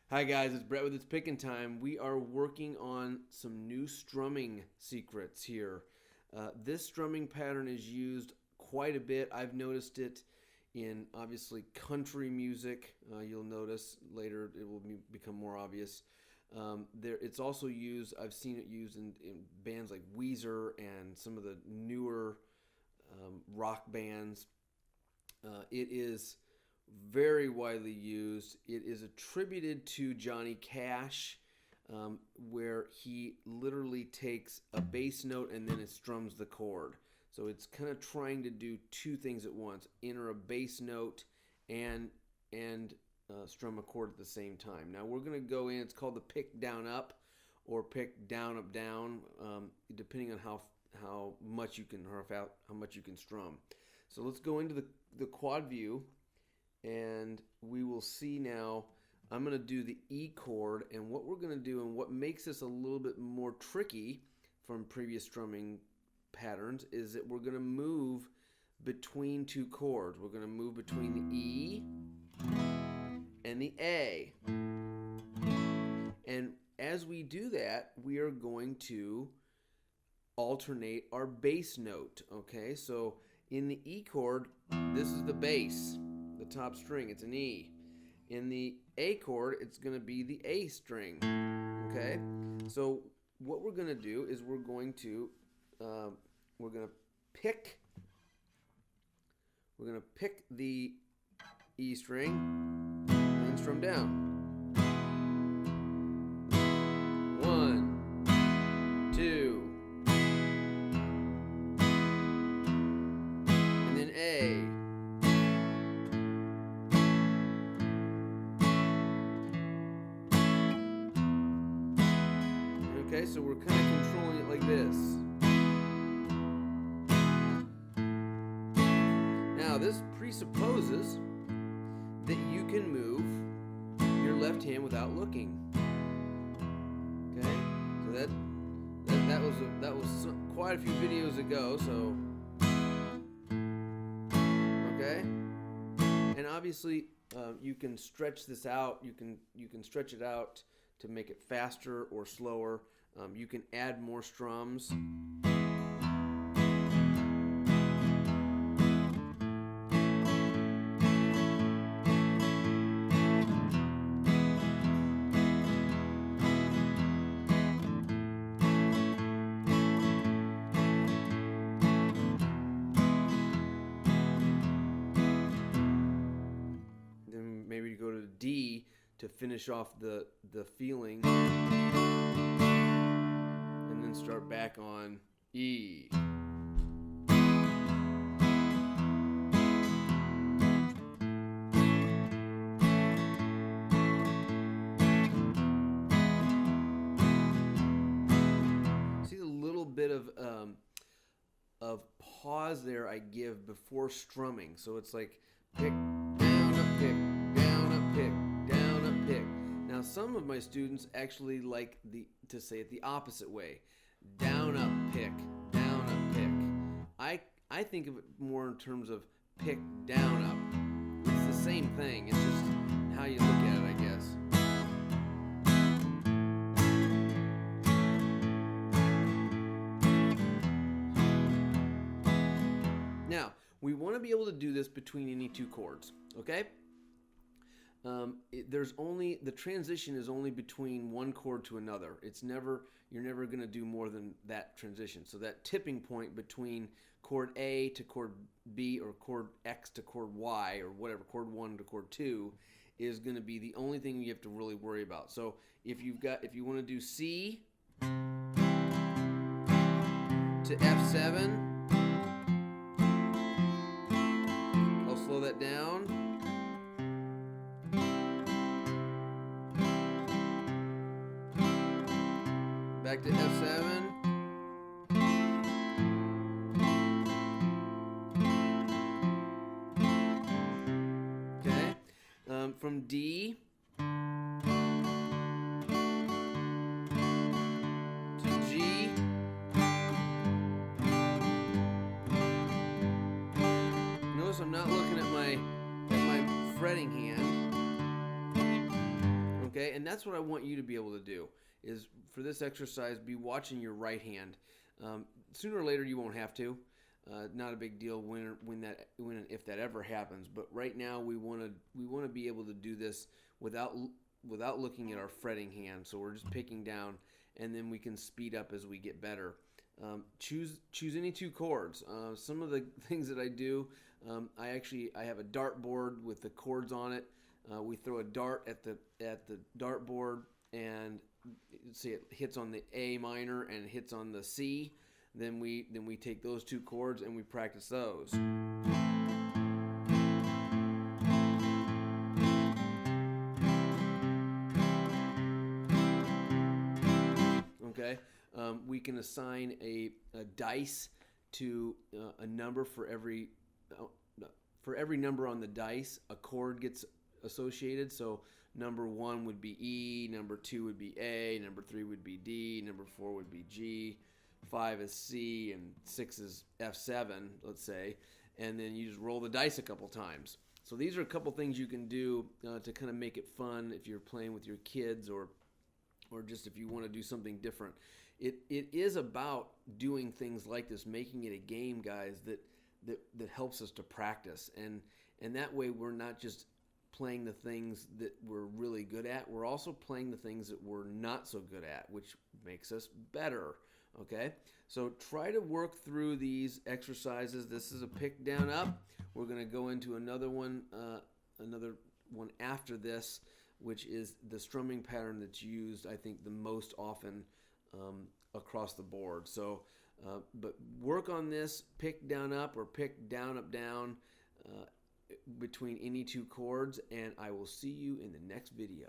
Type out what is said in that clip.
Hi guys, it's Brett with It's Pickin' Time. We are working on some new strumming secrets here. This strumming pattern is used quite a bit. I've noticed it in obviously country music. You'll notice later it will become more obvious. It's also used, I've seen it used in bands like Weezer and some of the newer rock bands. It is very widely used. It is attributed to Johnny Cash, where he literally takes a bass note and then it strums the chord. So it's kind of trying to do two things at once: enter a bass note and strum a chord at the same time. Now we're going to go in. It's called the pick down up or pick down up down, depending on how much you can how much you can strum. So let's go into the quad view. And we will see now, I'm going to do the E chord, and what we're going to do and what makes this a little bit more tricky from previous strumming patterns is that we're going to move between two chords. We're going to move between the E and the A. And as we do that, we are going to alternate our bass note. Okay, so in the E chord, this is the bass. The top string, it's an E. In the A chord, it's going to be the A string. Okay, so what we're going to do is we're going to pick the E string and strum down. 1, 2, and then A. Okay, so we're kind of controlling it like this. Now, this presupposes that you can move your left hand without looking. Okay, so that was quite a few videos ago. So, okay, and obviously you can stretch this out. You can stretch it out to make it faster or slower. You can add more strums. Then maybe you go to D to finish off the feeling, and then start back on E. See the little bit of pause there I give before strumming. So it's like pick, down, up, pick, down, up, pick, down, up, pick. Now some of my students actually like to say it the opposite way. Down, up, pick, down, up, pick. I think of it more in terms of pick, down, up. It's the same thing. It's just how you look at it, I guess. Now, we want to be able to do this between any two chords, okay? The transition is only between one chord to another. You're never going to do more than that transition. So that tipping point between chord A to chord B or chord X to chord Y or whatever, chord 1 to chord 2 is going to be the only thing you have to really worry about. So if you want to do C to F7, I'll slow that down. Back to F7. Okay. From D to G. Notice I'm not looking at my fretting hand. Okay, and that's what I want you to be able to do, is for this exercise, be watching your right hand. Sooner or later you won't have to. Not a big deal when and if that ever happens. But right now we want to be able to do this without looking at our fretting hand. So we're just picking down, and then we can speed up as we get better. Choose any two chords. Some of the things that I do, I have a dartboard with the chords on it. We throw a dart at the dartboard, and see it hits on the A minor and it hits on the C. Then we take those two chords and we practice those. Okay, we can assign a dice to a number for every number on the dice. A chord gets associated. So number 1 would be E, number 2 would be A, number 3 would be D, number 4 would be G, 5 is C, and 6 is F7, let's say. And then you just roll the dice a couple times. So these are a couple things you can do to kind of make it fun if you're playing with your kids, or just if you want to do something different. It is about doing things like this, making it a game, guys, that helps us to practice. And that way we're not just playing the things that we're really good at, we're also playing the things that we're not so good at, which makes us better. Okay, so try to work through these exercises. This is a pick down up. We're going to go into another one after this, which is the strumming pattern that's used, I think, the most often across the board. So, but work on this pick down up or pick down up down between any two chords, and I will see you in the next video.